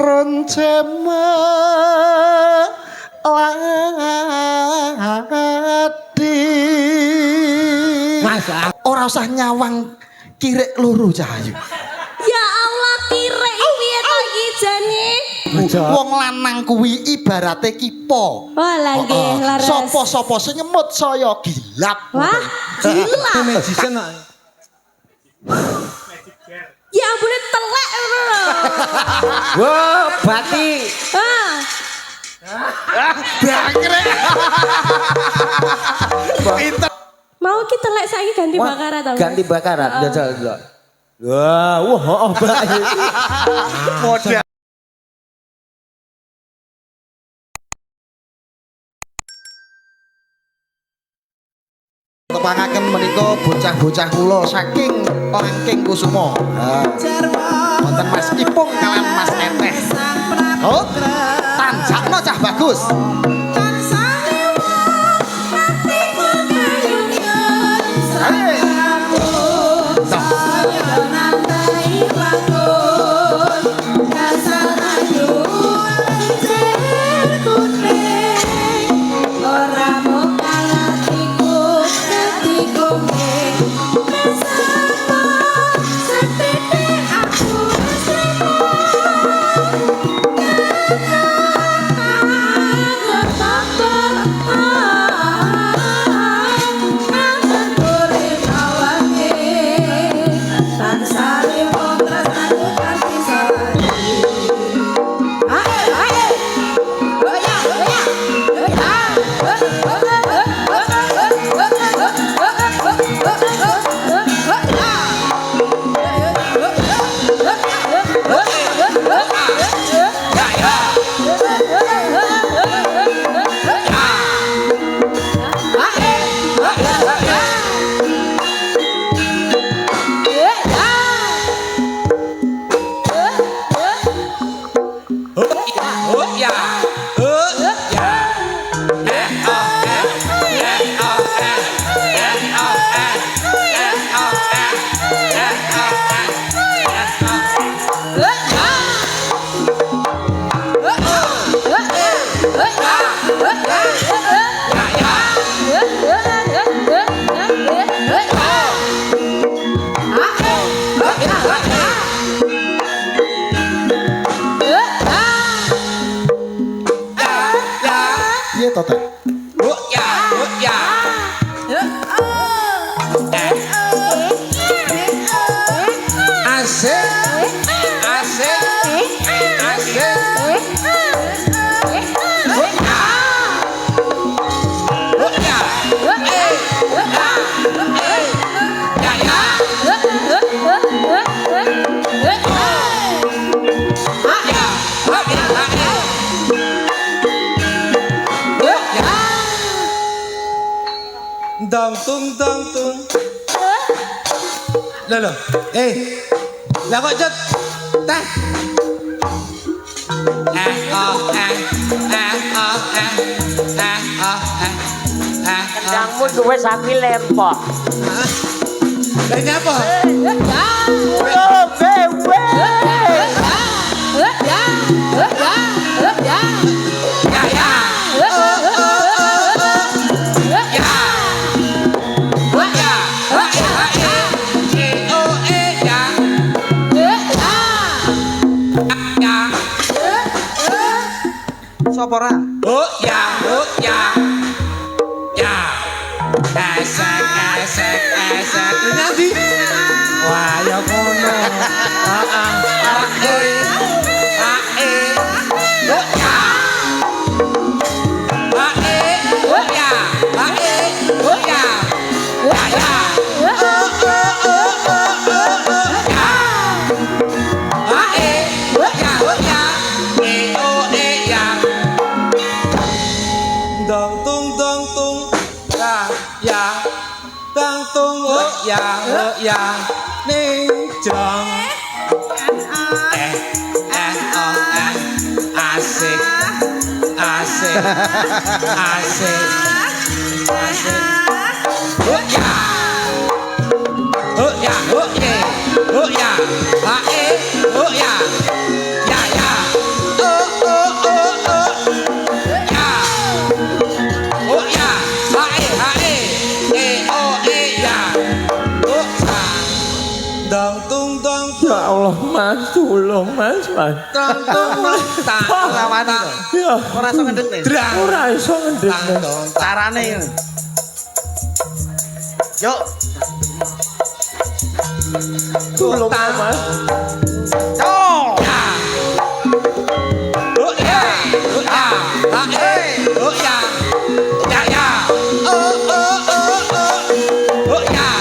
roncema ladi Mas ora usah nyawang kirek loro Cahayu. Ya Allah kirek piye to iki jane? Wong lanang kuwi ibarate kipo. Wah lah nggih laras. Sopo-sopo sing nyemut saya gilap. Wah, gila. magician Ya ampune telek ngono lho. wah bati Ah, Bangkrek. mau ki telek saiki ganti bakaran ta? ganti bakaran jajal dulu wah wah mbak Modal. Tepangaken menika bocah-bocah kula saking Langking Kusuma. Wonten Mas Ipung kalian Mas Teteh. Oh, tanjakno cah bagus. Hei. Piye to Teh? dong tung Lho lah kok cet teh Kendangmu duwe sapi lempok. Lah ini apa? Sapa ora? Ya. Esek. Nanti. Wah, ya kono. Ya ning jong asik ya Mas, tulung Mas. Lawani to. Ya, Ora iso ngendhekne. ora iso ngendhekne. Carane. Yuk. Tulung Mas. Yo.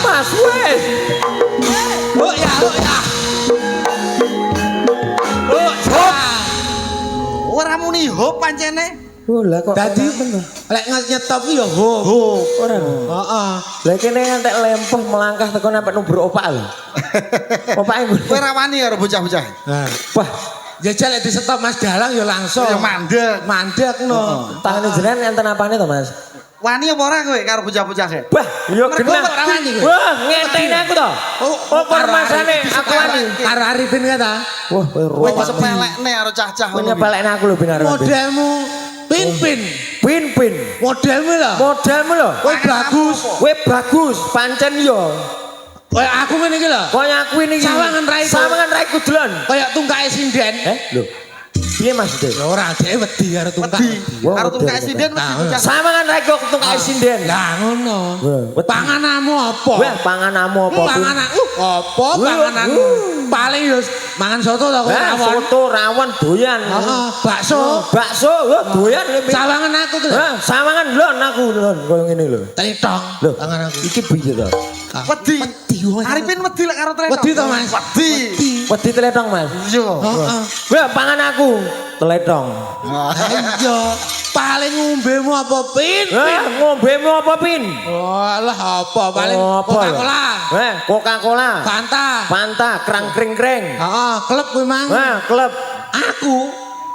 Mas wes. Ora muni hop pancene. Oh, lah kok. Dadi lek nyetop ku ya ho. Ora. Heeh. Lah kene ngantek lempoh melangkah teko sampe nubruk opak lho. Opake Kowe ra wani karo bocah-bocah. Nah, wah, jajal lek disetop Mas Dalang ya langsung. Ya mandek. Mandek no. tangane jenengan enten apane to, Mas? Wani apa ora kowe karo bocah-bocah e? Wah, yo Mergo genah. ora wani kowe. Wah, ngenteni aku to. Oh, permasane aku wani. Karo Arifin kata. Wah, kowe Kowe roh. sepelekne karo cah-cah Kowe nyepelekne aku lho benar. Modelmu pin-pin. Pin-pin. Modelmu lho. Modelmu lho. Kowe bagus. Kowe bagus, pancen yo. Kaya aku ngene iki lho. Kaya aku ini. Sawangan raiku. Sawangan raiku dolan. Kaya tungkae sinden. Lho. Piye Mas Dek? Ya ora dhek wedi karo tungkak. Wedi. Wah, Karo wedi, tungkae wedi. sinden mesti bocah. Sawangan raiku ketung sinden. Lah ngono. Wedi. Pangananmu apa? Wah, panganamu apa? Pin? Panganan apa pangananmu? Paling yo mangan soto to kok Wah, rawon. foto rawon doyan. Heeh, bakso. Bakso, wah doyan. Sawangan aku tuh. Wah, sawangan lon aku lon koyo ngene lho. Tritong. Lho, Tangan aku. iki piye to? Wedi. Arifin wedi lek karo tretong. Wedi to, Mas? Wedi. Wedi teletong, Mas. Iya. Heeh. Wah, pangan aku teletong. Iya. Paling ngombemu apa pin? Wah, ngombemu apa pin? Walah apa paling Apa, Coca-Cola. Wah, Coca-Cola. Fanta. Fanta, krang-kring-kring. Heeh, klub kuwi mang. Wah, klub. Aku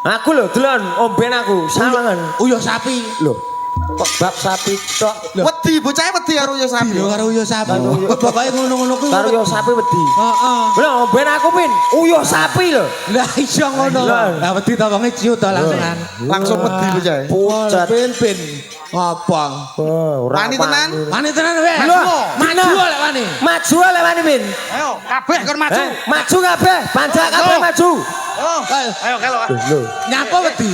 Aku lho delon omben aku sawangan. uyuh sapi. Lho, kok bab sapi tok. Wedi bocah wedi karo yo sapi. Lho karo uyuh sapi. Pokoke ngono-ngono kuwi. Karo yo sapi wedi. Heeh. Lho, omben aku pin uyuh sapi lho. Lah iso ngono. Lah. Lah wedi to wonge ciut to langsungan. Langsung wedi bocah. Pucat. Pin-pin. Apa? Oh, ora Wani tenan? Wani tenan weh. Lho, Maju Dina. lek wani. Maju le wani min. Ayo, kabeh kon maju. Maju kabeh, panjak kabeh maju. Oh, ayo kalau. Lho. Nyapa wedi?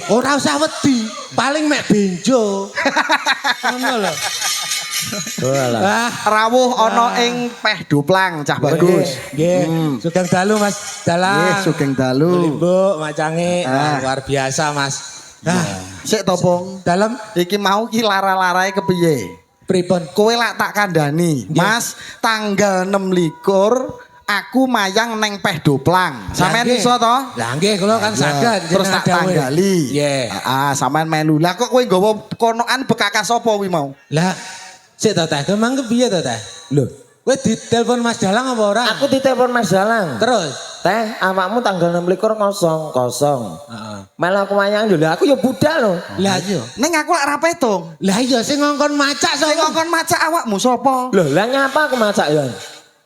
Ora usah wedi. Paling mek benjo. Ngono lho. Walah. Wah, Rawuh ana ing Peh Doplang cah bagus. nggih. Sugeng dalu Mas Dalang. Nggih, sugeng dalu. Mbok macange Ah. luar biasa Mas. Nah, Sik to, Pong. dalam Iki mau ki lara-larae kepiye? pripun? Kowe lak tak kandhani, Mas, tanggal 26 aku mayang neng Peh Doplang. Sampeyan nggih. iso to? Lah nggih kula kan saged Terus tak tanggali. Nggih. Sampean melu. Lah kok kowe nggawa konokan bekakas apa kuwi mau? Lah sik to Teh, kemang kepiye to Teh? Lho, Kowe ditelepon Mas Dalang apa ora? aku ditelepon Mas Dalang. Terus? Teh, awakmu tanggal 26 kosong. Heeh. Malah aku mayang lho, lah aku ya budal lho. Lah iya. Ning aku lak ra petung. Lah iya sing ngongkon macak Sing sapa? ngongkon macak awakmu sapa? Lho, lah nyapa aku macak ya?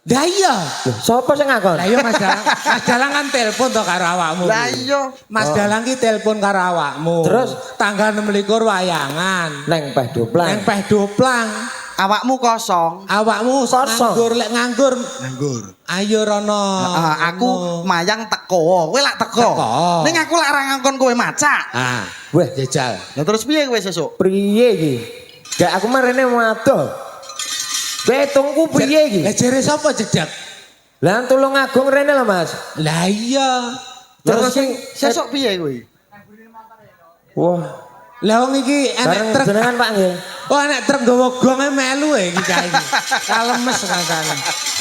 Lah iya. Lho, sapa sing ngakon? Lah iya Mas Dalang. Mas Dalang kan telepon to karo awakmu. Lah iya. Mas Dalang ki telepon karo awakmu. Terus? tanggal 26 wayangan. Neng Peh Doplang. Neng Peh Doplang. Awakmu kosong. Awakmu Kosong. nganggur lek nganggur. Nganggur. Ayo rono. Aku mayang teko. Kowe lak teko. Teko. Ning aku lak ra ngongkon kowe macak. Ah, Weh, jajal. Lah terus piye kowe sesuk? priye iki? Gak aku marene waduh. Betungku piye iki? Lah jere sapa jedak? Lah tulung agung rene lho, Mas. Lah iya. Terus Terus sesuk piye kowe? wah, Lah wong iki enek bareng truk. jenengan Pak nggih. Oh enek truk nggawa gonge melu iki cah iki. Kalemes rasane.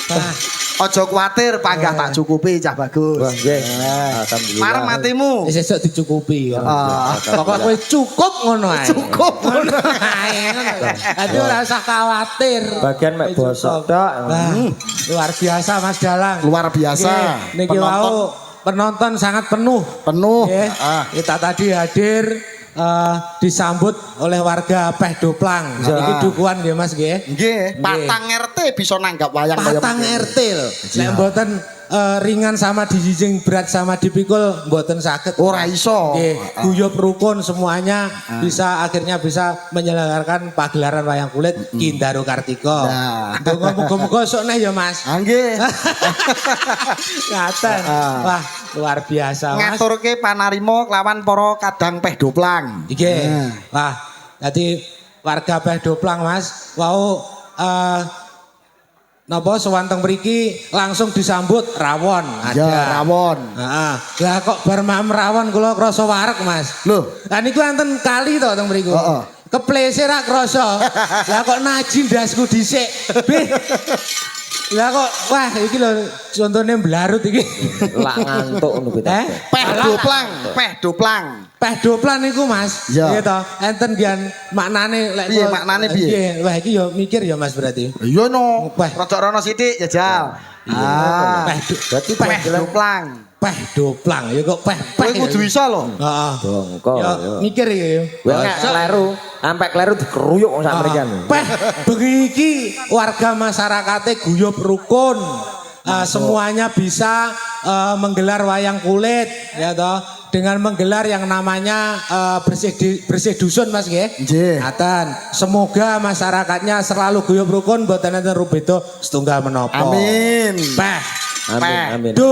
Nah, Aja kuwatir, panggah tak cukupi cah bagus. Wah, nggih. Alhamdulillah. Marem matimu. wis esuk dicukupi. Ah, Pokok kowe cukup ngono ae. Cukup ngono. Dadi ora usah kuwatir. Bagian mek bosok tok. Nah, luar biasa Mas Dalang. Luar biasa. Nggih, niki wau penonton sangat penuh. Penuh. Nggih. Ah. Kita tadi hadir disambut oleh warga Peh Doplang. Ya. Iki dukuhan nggih Mas nggih. Nggih, patang RT bisa nanggap wayang kaya Patang begini. RT lho. Nek mboten ringan sama dijijing berat sama dipikul mboten saged. Ora iso. Nggih, guyub rukun semuanya akhirnya bisa menyelenggarakan pagelaran wayang kulit Kindaro Kartika. Nah. Ndonga muga-muga esuk neh ya Mas. Ah, nggih. Ngaten. Wah, luar biasa Mas. Ngaturke panarima kelawan para kadang peh doplang. Nggih. Wah, dadi warga peh doplang Mas. Wau napa sewanteng mriki langsung disambut rawon ada. Ya, rawon. Heeh. Lah kok bar maem rawon kula krasa wareg Mas. Loh, Lah niku enten kali to teng mriku. Heeh. Keplese ra krasa. Lah kok naji ndasku dhisik. Bih. Lah kok wah iki lho contone mblarut iki. Lak ngantuk ngono kuwi. peh doplang, peh doplang. Peh doplan niku Mas. Iya. Nggih to. Enten gian maknane lek Piye kula- maknane piye? Nggih, wah iki ya mikir ya Mas berarti. Iya no. Peh. Rada rono sithik jajal. Peh Berarti Peh doplang. peh doplang ya kok peh Kowe peh. kudu iso lho. Heeh. dongko. Ya mikir iki ya. Kowe nek kleru, sampai kleru dikeruyuk sak mrikan. Peh bengi iki warga masyarakate guyub rukun. Semuanya bisa menggelar wayang kulit ya toh dengan menggelar yang namanya bersih dusun Mas nggih. Nggih. Ngaten. Semoga masyarakatnya selalu guyub rukun mboten enten rubeda setunggal menapa. Amin. Peh Amin, amin. do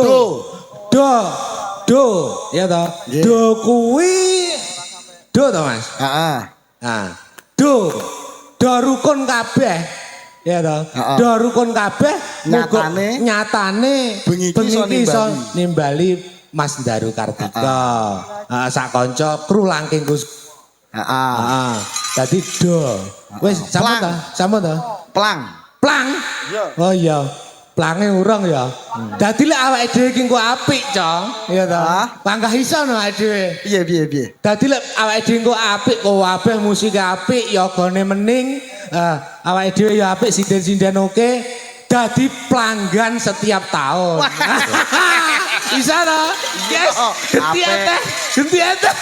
ya toh. Nggih. Do kuwi do toh Mas. Heeh. Nah, do rukun kabeh. Ya toh. Heeh. Do rukun kabeh nyatane bengi iki iso iso nimbali Mas Daru Kartika. Heeh, sak kanca kru langking Gus. Heeh. Heeh. Dadi do. Wis sampun Plang. ta? Sampun ta? Plang. Plang. Oh iya. Plange urang ya. Dadi lek awake dhewe iki engko apik, Cong. Ya toh. Ah. Panggah iso no awake dhewe. Piye. Dadi lek awake dhewe engko apik kok kabeh musik apik yogane mening, awake dhewe ya apik sinden-sinden oke. Dadi pelanggan setiap tahun. Bisa to? Yes. Oh, Genti apik. eteh. Genti eteh.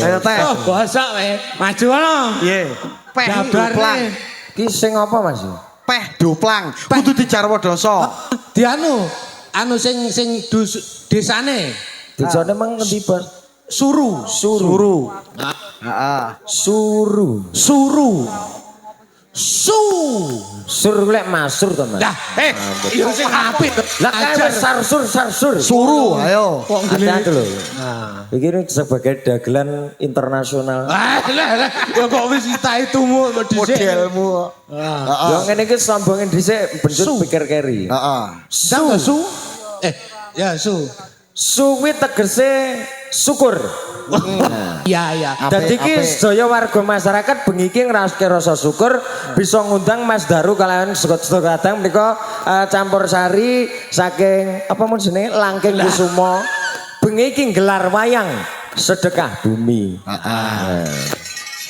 Ayo teh. Oh, bosok wae. Maju ono. Piye? Peh Jabar doplang. nih. Ki sing apa Mas? Peh doplang. Kudu dijarwa dosa. Di anu sing desane Dijone mang ngendi, Bos? Suru. Suru. Heeh. Suru. Sur lek masur to, Mas. Lah, iya sing apik. Lah kae sarsur. Suru, ayo. Hati-hati lho. Iki ini sebagai dagelan internasional. Lah, ya kok wis itahe tumu dhisik. Modelmu. Ya ngene iki sambungin dhisik benjut pikir keri. Heeh. Su. Ya su. Suwi tegese syukur. Iya. Dadi iki sedaya warga masyarakat bengi iki ngrasakke rasa syukur bisa ngundang Mas Daru kalian sedaya kadang menika campur sari saking apa mun jenenge Langking Kusuma. Bengi iki gelar wayang sedekah bumi.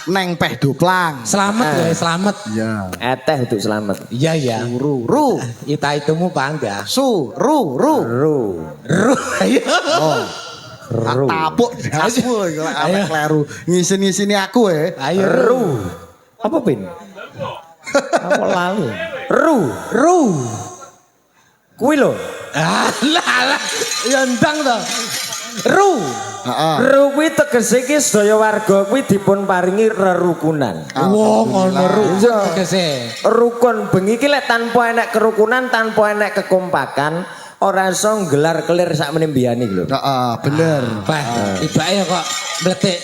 Neng peh doplang. Selamat ya, selamat. Iya. Eteh untuk selamat. Iya. Ru. Ita itumu panggah. Ru. Ru. Ayo. Oh. Ru. Tapuk dasmu lho awake kleru. Ngisin-ngisini aku Ayo Ru. Apa pin? Apa lali? Ru. Kuwi lho. Lah. Ya ndang to. Ru. Heeh. Ru kuwi tegese iki sedaya warga kuwi dipun paringi rerukunan. Wong ngono ru. Iya. Tegese. Rukun bengi iki lek tanpa enek kerukunan, tanpa enek kekompakan, ora iso nggelar kelir sak meneh mbiyane iki lho. Heeh, bener. Pak, tibake kok mletik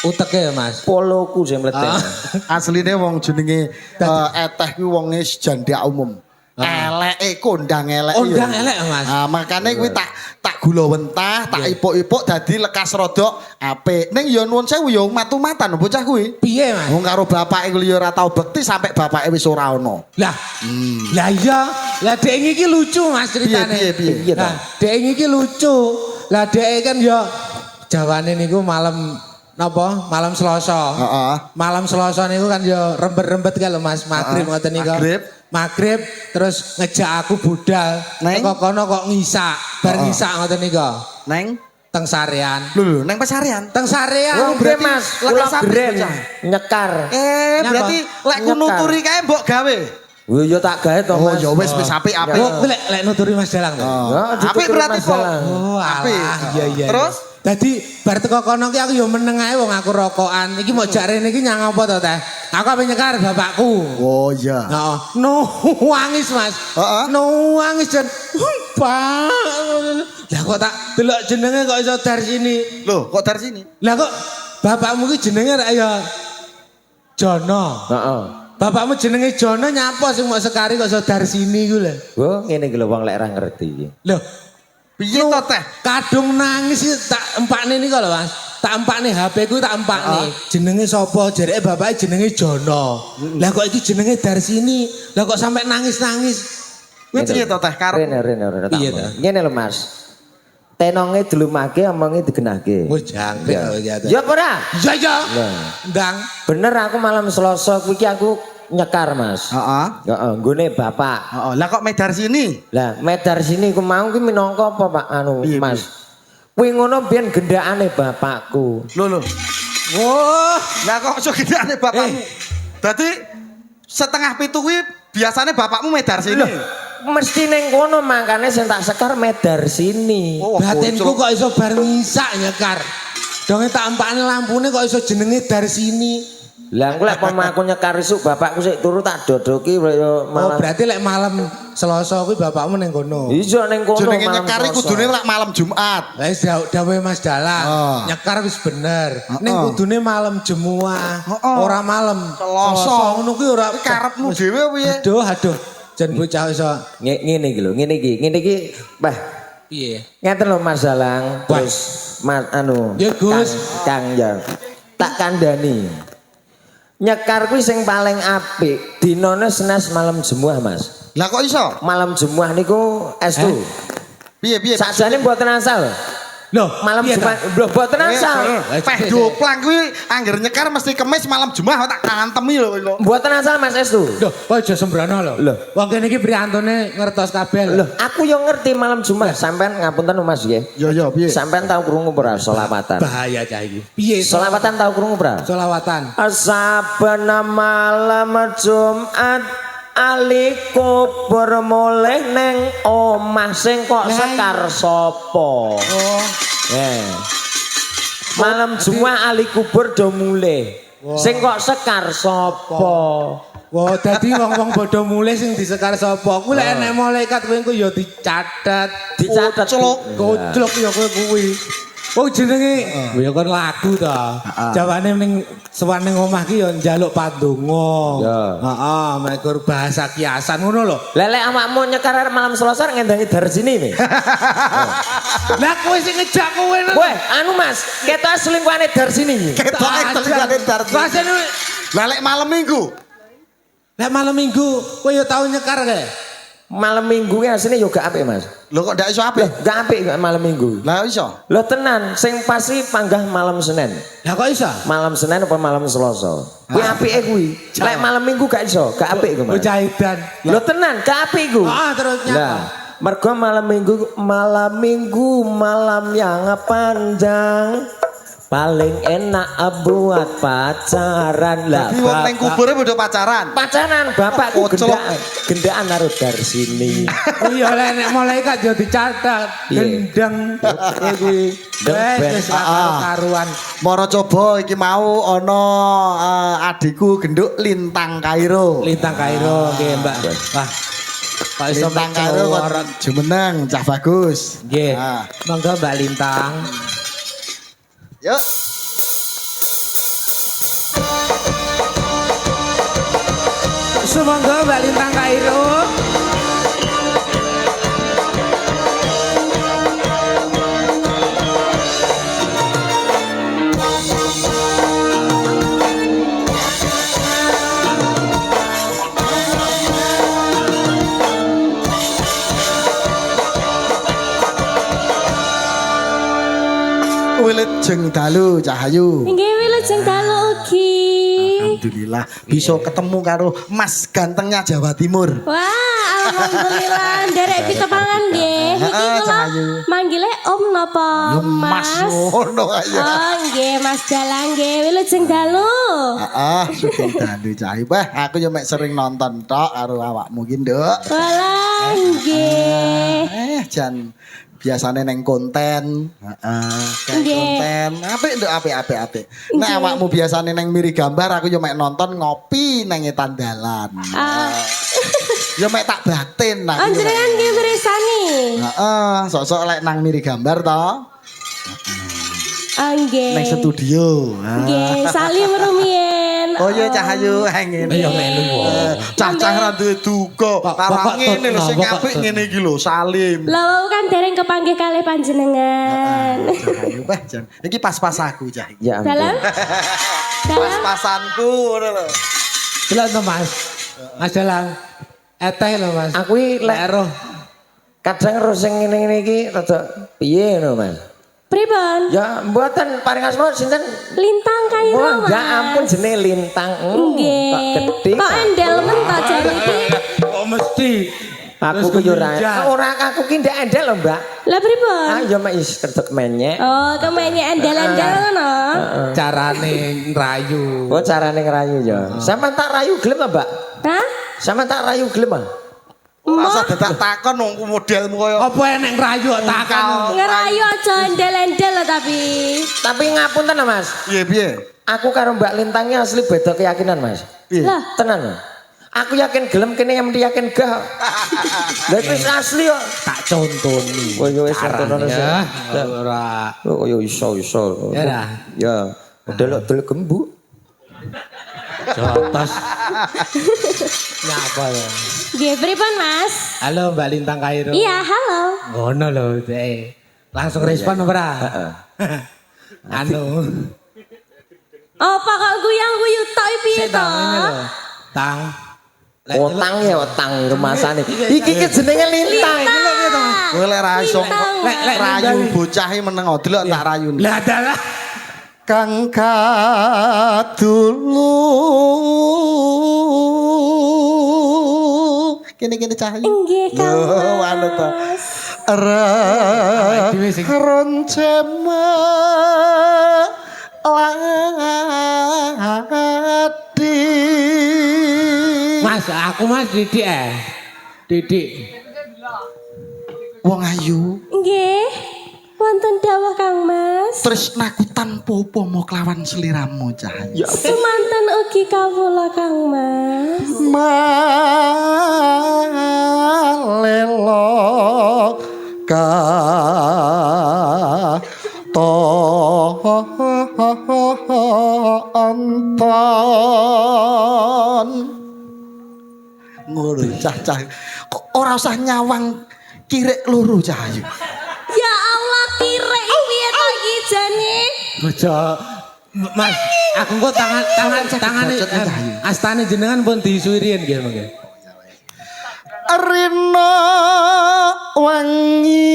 uteke ya, Mas. Poloku sing mletek. Asline wong jenenge eteh kuwi wonge sejandak umum. Eleke kondang elek. Kondang elek, Mas. Ah, makane kuwi tak gula wentah, tak ipuk-ipuk dadi lekas rodok apik. Ning ya nuwun sewu ya matu-matan bocah kuwi. Piye, Mas? Wong karo bapake kuwi ya ora tau bekti sampai bapake wis ora ono. Lah. Lah iya, lah dek iki lucu Mas ceritane. Piye? Lah, dek iki lucu. Lah dek kan ya jawane niku malam napa? Malam Selasa. Heeh. Malam Selasa niku kan ya rembet-rembet kan lho Mas, magrib ngoten niku. Magrib terus ngejak aku budal. Neng? Kok kono kok ngisak, bar ngisak ngoten niku. Neng Teng sarean. lho neng pasarian. Teng sarean. Oh, berarti Mas, lekas kula apik, gren bocah. nyekar. Berarti lek ku Nyekar. nuturi kae mbok gawe. Yo tak gawe to, Oh Mas. ya wis apik. Oh, kuwi lek nuturi Mas Dalang to. Apik berarti kok. Oh, Apik. alah, iya. Terus Dadi bar teko kono ki aku yo meneng ae wong aku rokokan. Iki mau jak rene iki nyang apa to, Teh? Aku ape nyekar bapakku. oh iya. Heeh. Nuwangis, Mas. Heeh. Nuwangis jan. Pak. Lah kok tak delok jenenge kok iso dari sini. Loh, kok dari sini? Lah kok bapakmu ki jenenge rek ya Jono. Heeh. Bapakmu jenenge Jono nyapa sing mau sekari kok iso dari sini ku lho. Oh, ngene iki lho wong lek ra ngerti iki. Loh, Piye to teh? kadung nangis iki tak empakne niki lho, Mas. Tak empakne HP ku tak empakne. Jenenge sapa? Jareke bapake jenenge Jono. Lah kok iki jenenge dari sini. Lah kok sampai nangis-nangis. Kuwi piye to teh karep? Rene. Piye tak to? mau. Ngene lho, Mas. Tenonge dilumake omonge digenahke. Wis jangkrik kok iki. Ya apa ora? Iya. Lah, Ndang. bener aku malam Selasa kuwi aku nyekar, Mas. Heeh. Heeh, nggone bapak. Heeh. Lah kok medar sini? Lah, medar sini ku mau ki minangka apa, Pak? Anu, Piye, Mas. Kuwi ngono biyen gendakane bapakku. Loh. Wah, Lah kok iso gedane bapakmu? Dadi setengah pitu kuwi biasanya bapakmu medar sini. Mesti ning kono makane sing tak sekar medar sini. Oh, batinku kok iso bar ngisak nyekar. Donge tak empakne lampune kok iso jenenge dari sini. Lah engko lek pemaku nyekar isuk bapakku sik turu tak dodoki yo Oh, malah. berarti lek malam Selasa kuwi bapakmu ning kono. Iya ning kono. Jenenge malam nyekari Selasa. kudune lak malam Jumat. Lah wis dawuhe Mas Dalang, Oh. nyekar wis bener. Ning kudune malam Jemuah, Oh. ora malam Selasa. Ngono kuwi ora Kuwi karepmu dhewe piye? Aduh. Jan bocah iso Ngene iki lho, ngene iki, Bah. piye? Ngeten lho Mas Dalang, Wah. terus Mas anu. Ya, Gus. Kang ya. Tak kandhani. Nyekar kuwi sing paling apik dinane Senes malam Jemuah, Mas. Lah kok iso? Malam Jemuah niku estu. Piye? Sakjane mboten asal. Loh, Malam piye Jumat, ta? lho mboten asal. Peh doplang kuwi angger nyekar mesti kemis malam Jumat tak antemi lho. Mboten asal Mas Estu. Loh, kok aja sembrono lho. Loh. Wong kene iki priyantune ngertos kabeh lho. Loh, aku yo ngerti malam Jumat. Sampean ngapunten Mas nggih. Ya piye? Sampean tau krungu ora selawatan? Bahaya cah iki. Piye? Selawatan tau krungu ora? Selawatan. Saben malam Jumat ali kubur mulih neng omah sing kok sekar sapa? Oh, Malam Jumat ali kubur do mulih. Sing kok sekar sapa? wah dadi wong-wong bodho mulih sing disekar sapa? Kuwi lek enek malaikat kowe engko ya dicatet. Dicatet. Koclok ya kowe kuwi. Oh jenenge ya kan lagu ta. Jawane ning sowan ning omah ki ya njaluk pandonga. Ya. Heeh, mekur bahasa kiasan ngono lho. Lelek awakmu nyekar arep malam Selasa ngendangi dar sini nih. Lah kowe sing ngejak kowe. Weh, anu Mas, ketok selingkuhane dar sini. Ketoke telingane dar. Rasane Lah lek malam Minggu. lek malam Minggu kowe ya tau nyekar kae. Malam Minggu ki asline yo gak apik, Mas. Lho kok ndak iso apik? Gak apik gak malam Minggu. Lah iso. Lho tenan, sing pasti panggah malam Senin. Lah kok iso? Malam Senin apa malam Selasa? Kuwi apike kuwi. Lek malam Minggu gak iso, gak apik kuwi, Mas. Bocah edan. Lho tenan, gak apik kuwi. Ah, terus nyapa? Lah, mergo malam Minggu malam yang panjang. Paling enak buat pacaran lah. Tapi wong ning kubure padha pacaran. Pacaran bapakku Kocok. gendaan naruh dari sini. Iya lek nek malaikat yo dicatat. Iya. Gendeng kuwi. Wes karuan. Moro coba iki mau ana adikku genduk Lintang Kairo. Lintang Kairo nggih, Mbak. Wah. Pak iso Lintang Kairo kok jumeneng, cah bagus. Nggih. Ah. Monggo Mbak Lintang. Yuk. Sumangga Mbak Lintang Kairo. Wilujeng dalu Cahayu. Nggih wilujeng dalu ugi. Alhamdulillah bisa ketemu karo Mas gantengnya Jawa Timur. Wah, alhamdulillah nderek pitepangan nggih. Niki kula Cahayu. manggile Om napa? Yo Mas ngono aja. Oh nggih Mas Dalang nggih wilujeng dalu. Sugeng dalu Cahayu. Wah, aku yo mek sering nonton tok karo awakmu ki, Nduk. Walah nggih. Jan biasane neng konten, kayak Nggih. konten, apik nduk apik. Nek awakmu biasane neng miri gambar, aku yo mek nonton ngopi neng etan dalan. Yo mek tak batin nah. Anjenengan nggih beresani. Sok-sok lek nang miri gambar to, Nggih. neng studio. Nggih, salim rumiyin. Oh iya Cahayu ngene. Iya melu wae. Cah-cah ra duwe duka. Karo ngene lho sing apik ngene iki lho, salim. Lah wau kan dereng kepanggih kalih panjenengan. Cahayu wah jan. Iki pas-pas aku Cah. Ya ampun. Dalam? Dalam? Pas-pasanku ngono lho. Jelas to Mas. Mas Dalang. Eteh lho Mas. Aku iki lek roh. kadang ro sing ngene-ngene iki rada piye ngono Mas. Pripun? Ya mboten paring asma sinten? Lintang Kairo, Wah, Mas. ya ampun jenenge Lintang. Nggih. Kok gedhe. Kok endel men to jane iki? Kok mesti. Aku ku yo ora aku ki ndak endel lho, Mbak. Lah pripun? Ah yo mek is kedek menyek. Oh, kemenye endel-endel ngono. Carane ngrayu. Oh carane ngerayu ya. Sampeyan tak rayu gelem ta, Mbak? Hah? Sampeyan tak rayu gelem ah? Ora usah dadak takon wong modelmu koyo Apa enek ngrayu kok takon. Ngerayu aja endel-endel lho tapi. Tapi ngapunten Mas. piye. Aku karo Mbak Lintangnya asli beda keyakinan, Mas. Piye? Lah, Tenan. Mas. Aku yakin gelem kene yang yakin gak. Lah wis asli kok. Tak contoni. Oh yo wis ngono Ya, sih. ora. Oh yo iso. Ya dah. Ya, delok gembuk. Jotos. Nyapa ya? nggih pripun, Mas? Halo Mbak Lintang Kairo. Iya, halo. Ngono lho, Dek. Langsung respon ora? Anu. Apa kok guyang-guyu tok piye to? Ini lho. Tang. Otang ya otang rumasane. Iki ki jenenge Lintang. Kowe lek ra iso Lek rayu bocah iki meneng delok tak rayune. Lah adalah Kang kadulu. Kene Cahayu. Nggih, Kang. Yo anu to. dhewe sing Roncema ladi. Mas, aku Mas Didik Didik. Wong ayu Nggih. Wonten dawuh Kang Mas. tresnaku tanpa upama kelawan sliramu Cahayu. Semanten ugi kawula Kang Mas. Malelo ka anton ngono cah-cah kok ora usah nyawang kirek loro Cahayu. Ya Allah, kirek piye to iki jane? Bojo Mas, aku kok tangane astane jenengan pun disuwirian nggih mangke. Rina wangi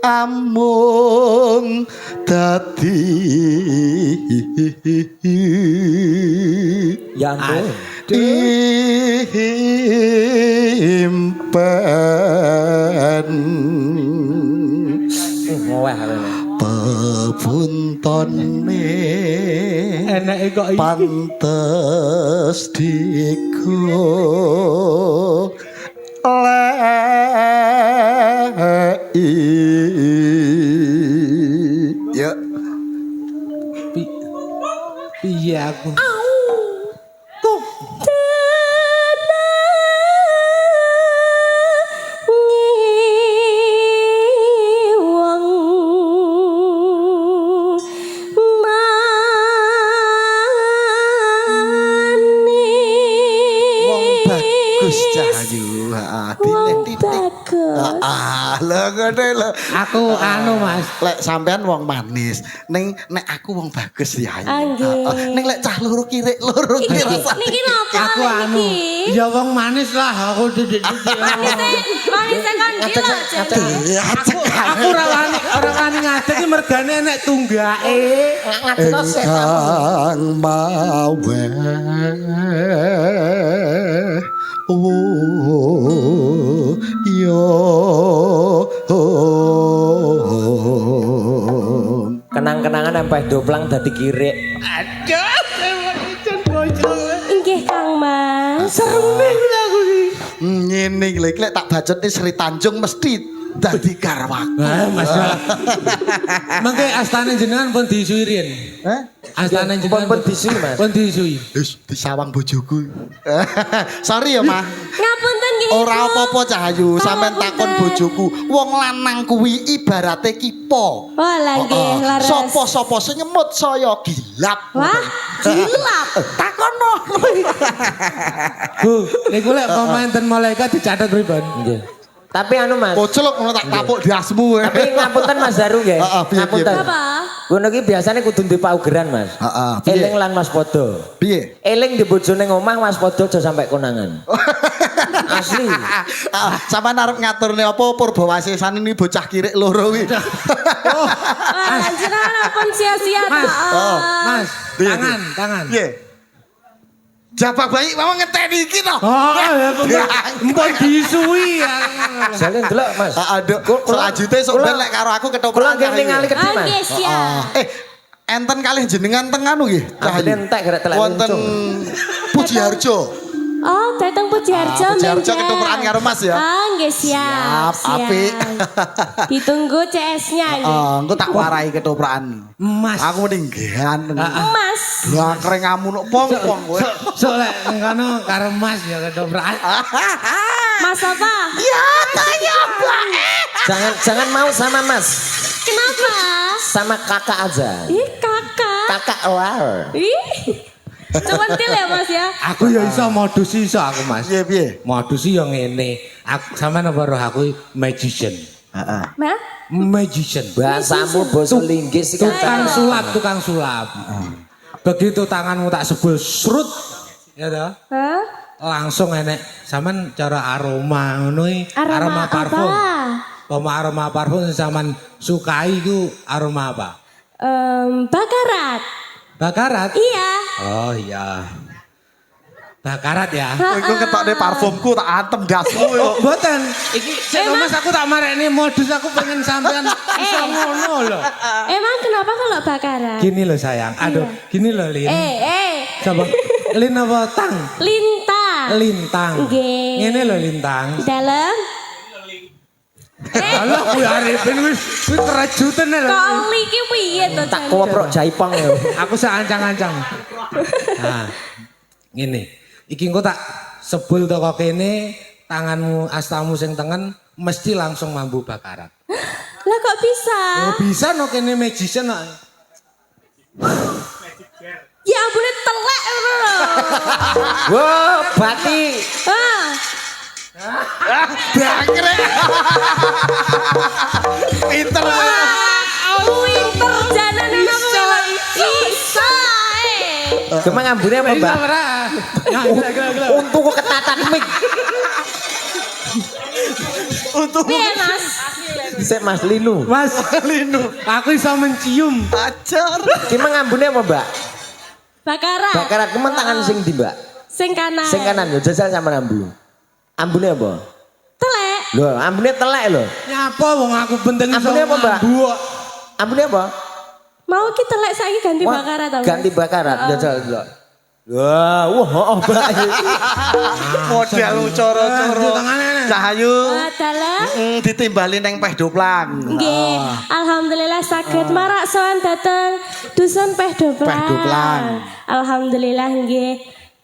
amun dadi Ya ampun. impen Wah arene. pebuntone Enake kok iki. pantes digo lei ya Piye aku? wong bagus Cahayu Wong bagus. Lho ngene lho. Aku anu Mas. Lek sampean wong manis, nek aku wong bagus ya. Nggih. Nek lek cah loro kirik loro ki rasane. Niki napa Aku anu. niki? Ya wong manis lah aku didik-didik. Manis kan gila. Aku ora wani ngadeg iki mergane nek tunggake. Engkang mawe yo Kenang-kenangan sampai doplang dadi kirik. Nggih Kang Mas. ngene iki lek tak bacotne Sri Tanjung mesti dadi garwaku. Mas. Mangke astane jenengan pun disuirin. Astane jenengan Pun disui Mas. Pun disui. Wis disawang bojoku. Sorry ya, Mah. Ngapunten nggih. Ora apa-apa Cahayu, sampean takon bojoku. Wong lanang kuwi ibarate kipo. Oh lah nggih laras. Sopo-sopo sing nyemut saya gilap. Wah, gilap. Takono. Bu, niku lek pemain ten malaikat dicatet pripun? Nggih. Tapi anu Mas. Pocelok ngono tak tapuk di asmu. Tapi ngapunten Mas Daru nggih. Piye, Ngapunten. piye? Apa? Ngono iki biasane kudu ndek paugeran Mas. Piye? Eling lan Mas Podo. Piye? Eling di bojone ngomah Mas Podo aja sampai konangan. Asli. Sampeyan arep ngaturne apa Purbawasisan ini bocah kirik loro kuwi. Wah, jenengan pun sia-sia Mas. ta. Mas, Piye, tangan. Piye? Jabak bayi mau ngenteni iki to. Oh, ya empun disui ya. Jane ndelok Mas. Aduh, selanjutnya sok ben lek karo aku Kula ketoprak. nggih ningali kedhi Mas. Nggih siap. Enten kalih jenengan teng anu nggih. Ambene entek gerek telek Wonten luncung. Pujiharjo. Oh, datang Pujiharjo Pujiharjo menjen. ketoprak karo Mas ya. Nggih siap. Siap, apik. Ditunggu CS-nya nggih. Engko tak warai ketoprakan. Mas. Aku mending gehan. Mas. Lah krengamu nok pong-pong kowe. Sok lek ngono karo Mas ya ketoprak. Mas apa? Ya, tanya Jangan mau sama Mas. Kenapa? Sama kakak aja. Ih, kakak. Kakak war. Ih. Cewentil ya Mas ya. Aku ya iso modus iso aku Mas. Piye? Modus yo ngene. Aku sampean apa roh aku magician. Heeh. Mas. Magician. Bahasamu basa linggis iki Tukang sulap. Begitu tanganmu tak sebul srut ya toh. Hah? Langsung enek sampean cara aroma ngono Aroma parfum. apa? Aroma parfum sing sampean sukai iku aroma apa? Bakarat. Bakarat? Iya. Oh iya. Bakarat ya. Iku ketokne parfumku tak antem dasmu yo. Mboten. Iki sik Mas aku tak marekne modus aku pengen sampean iso ngono lho. Emang kenapa kalau bakarat? Gini loh sayang. Aduh, gini loh Lin. Coba Lin apa tang? Lintang. Lintang. Nggih. Ngene loh lintang. Dalam. Alah kuwi arepin wis kerejutan lho. Kali ki piye to? tak koprok jaipang ya. Aku seancang-ancang. Nah, ngene. Iki engko tak sebul toko kene, tanganmu astamu sing tengen mesti langsung mambu bakarat. Lah kok bisa? Oh bisa no kene magician no. Ya ampun telek ngono lho. Wah, bati. Ah, Bangkrek. Pinter. winter jalan bisa. Bisa. Cuma ngambune apa, Mbak? Untukku ketatan mic. Untuk Piye Mas? Sik Mas Linu. Mas Linu, aku iso mencium. ajar. Cuma ngambune apa, Mbak? Bakarat. Bakarat kemen tangan sing ndi, Mbak? Sing kanan. Sing kanan yo jajal sama ambu. Ambune apa? Telek. Lho, ambune telek lho. Nyapa wong aku penting iso. Ambune apa, Mbak? mambu. Ambune apa? Mau ki telek saiki ganti Wah, bakarat to? ganti bakarat jajal delok. Wah, Mbak. Model coro-coro. Cahayu. Dalam. Ditimbali neng peh doplang. Nggih, alhamdulillah saged marak sowan dateng dusun Peh Doplang. Peh Doplang. Alhamdulillah nggih.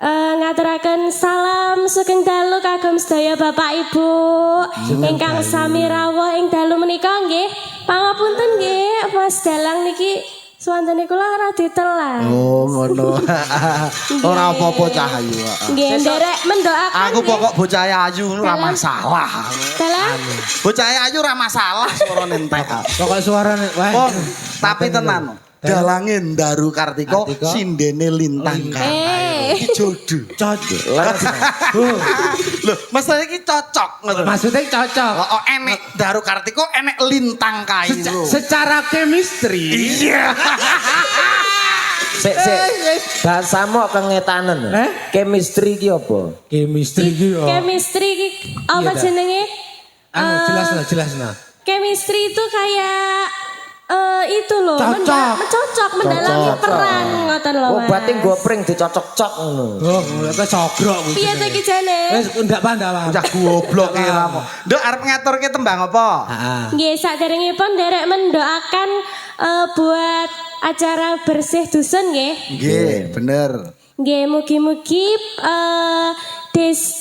Ngaturaken salam sugeng dalu kagem sedaya Bapak Ibu ingkang sami rawuh ing dalu menika nggih. Pangapunten nggih Mas Dalang niki Suwandene kula ora ditelan. Oh, ngono. Ora apa-apa Cahayu. Nggih, nderek mendoakan. Aku pokok bocah ayu ora Dalam. masalah. Dalam Bocah ayu ora masalah suarane entek. Pokok suarane wah. Oh, tapi tenan. Dalangin Daru Kartiko sindene lintang kae. Iki jodoh. Cocok. Lho, masalah iki cocok ngono. Maksudnya cocok. Oh, enek Daru Kartiko enek lintang kae lho. Secara chemistry. Iya. Sik. Bahasamu kengetanen. Chemistry ki apa? Chemistry iki yo. chemistry iki apa jenenge? Jelasna. Chemistry itu kayak itu loh, Cocok. mendalami peran ngoten lho. Oh, Mas. berarti gopring dicocok-cok ngono. Oh, ngono cogrok kuwi. Piye to iki jane? Wis ndak pandang. Cah goblok iki ramu. Nduk arep ngaturke tembang apa? Heeh. Nggih, saderengipun derek mendoakan buat acara bersih dusun nggih. Nggih, bener. Nggih, mugi-mugi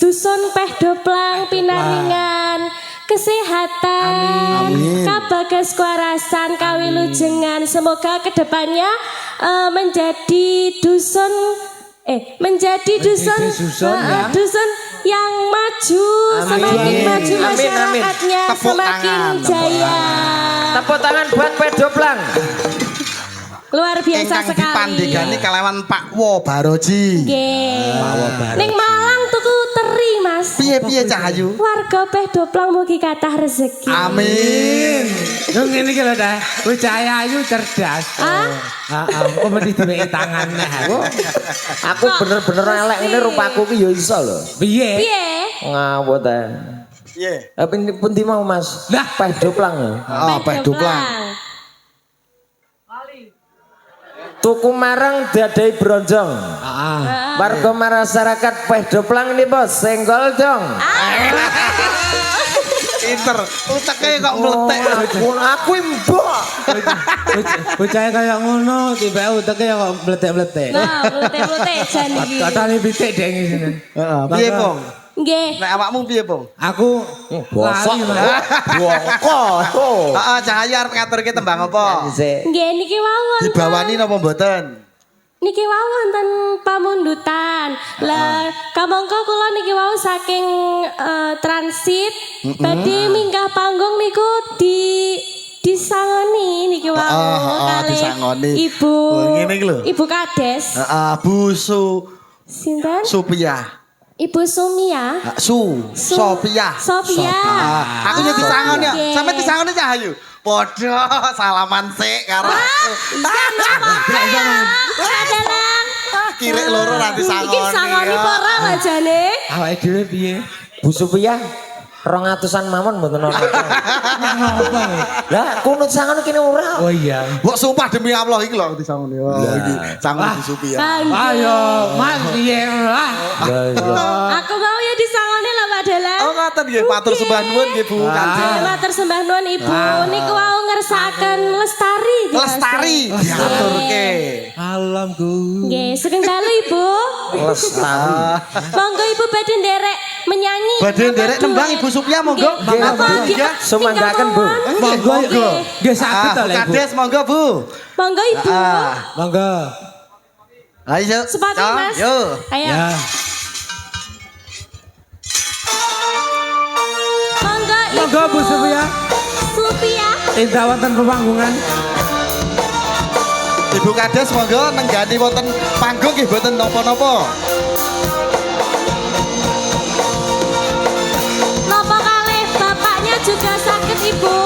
dusun Peh Doplang pinaringan kesehatan, Amin. kabagas kewarasan, kawilujengan. Semoga kedepannya menjadi dusun dusun yang maju, semakin maju Amin, amin. masyarakatnya, Tepuk semakin tangan, jaya. Tepuk tangan buat Pedoplang. Luar biasa Ingkang sekali. dipandhegani kalawan Pak Wo Baroji. Nggih. Ning Malang tuku teri, Mas. Piye-piye Cahayu? Warga Peh Doplang mugi kathah rezeki. Amin. Yo ngene iki lho dah. Bocah ayu cerdas. Heeh, kok mesti diweki tangan neh aku. Aku bener-bener elek ngene rupaku ki ya iso lho. Piye? Piye? Ngawut ae. Piye? Tapi ini pundi mau Mas? Lah. Pedoplang ya. Oh, Pak Duplang. Tuku marang dadai bronjong. Heeh. Warga masyarakat Pedoplang ini bos, senggol dong. Pinter. Uteke kok meletek. Aku mbok. Bocah kaya ngono, tiba uteke ya kok meletek-meletek. Nah, lute-lute jan iki. Katane pitik deng sini. Heeh, piye, Pong? Nggih. Nek awakmu piye, Pong? Aku Bosok. lali, Mas. Bongko. Heeh, Cahayu arep ngaturke tembang apa? Nggih niki wawon. Dibawani napa mboten? Niki wau wonten pamundutan. Lah, kamangka kula niki wau saking transit badhe minggah panggung niku disangoni niki wau kalih disangoni. Ibu. Oh, ngene iki lho. Ibu Kades. Heeh, Bu Sinten? Supia. Ibu Sumia. Sophia. Sophia. Aku yo disangoni ya. Oke. Sampe disangoni Cahayu. Padha salaman sik karo aku. Ora dalang. Kirek loro ra disangoni. Iki sangoni apa ora lah jane? Awake dhewe piye? Bu Supia 200-an mawon mboten ana. Apa? Lah kunut sangono kene ora. Oh iya. Mbok sumpah demi Allah iki lho disangoni. Oh iki sangon Bu Supia. Ayo, Mas piye lah. Aku mau ya disangoni lah Pak Dalang. Oh ngoten nggih, matur sembah nuwun nggih Bu Kanjeng. Matur sembah nuwun Ibu. Niku wau ngersakaken lestari. Lestari diaturke. Alamku. Nggih, sugeng dalu Ibu. Lestari. Monggo Ibu badhe nderek menyanyi. Badhe nderek nembang Ibu Supia monggo. Nggih. Sumanggaken, Bu. Monggo Nggih. nggih saged to Bu lho Ibu. Kades monggo Bu. Monggo Ibu. Monggo. Ayo. Sepatu Mas. Yo. Ayo. Ya. Monggo Ibu. Monggo Bu Supia. Supia. Tindak wonten pemanggungan. Ibu Kades monggo nenggani wonten panggung nggih mboten napa-napa. Napa kalih bapaknya juga sakit Ibu?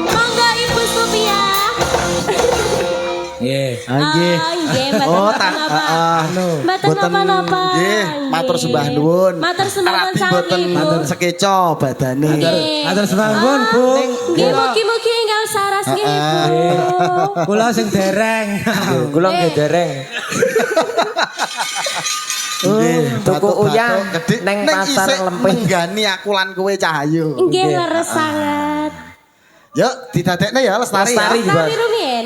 Monggo Ibu Supia. Nggih. Nggih. Nggih, mboten Oh, napa-napa. Mboten Boten napa-napa. nggih, matur sembah nuwun. Matur sembah nuwun Rapi sami boten Ibu. sekeca badane. Matur sembah nuwun, Bu. Nggih, mugi-mugi enggal saras nggih Ibu. Kula sing dereng. Kula nggih dereng. Nggih, tuku batuk-batuk uyang gede. neng Ning pasar isih Lempeng. Nenggani aku lan kowe Cahayu. Nggih leres sangat. Yuk, didadekne ya Lestari ya. Lestari, Bu. Tapi rumiyin.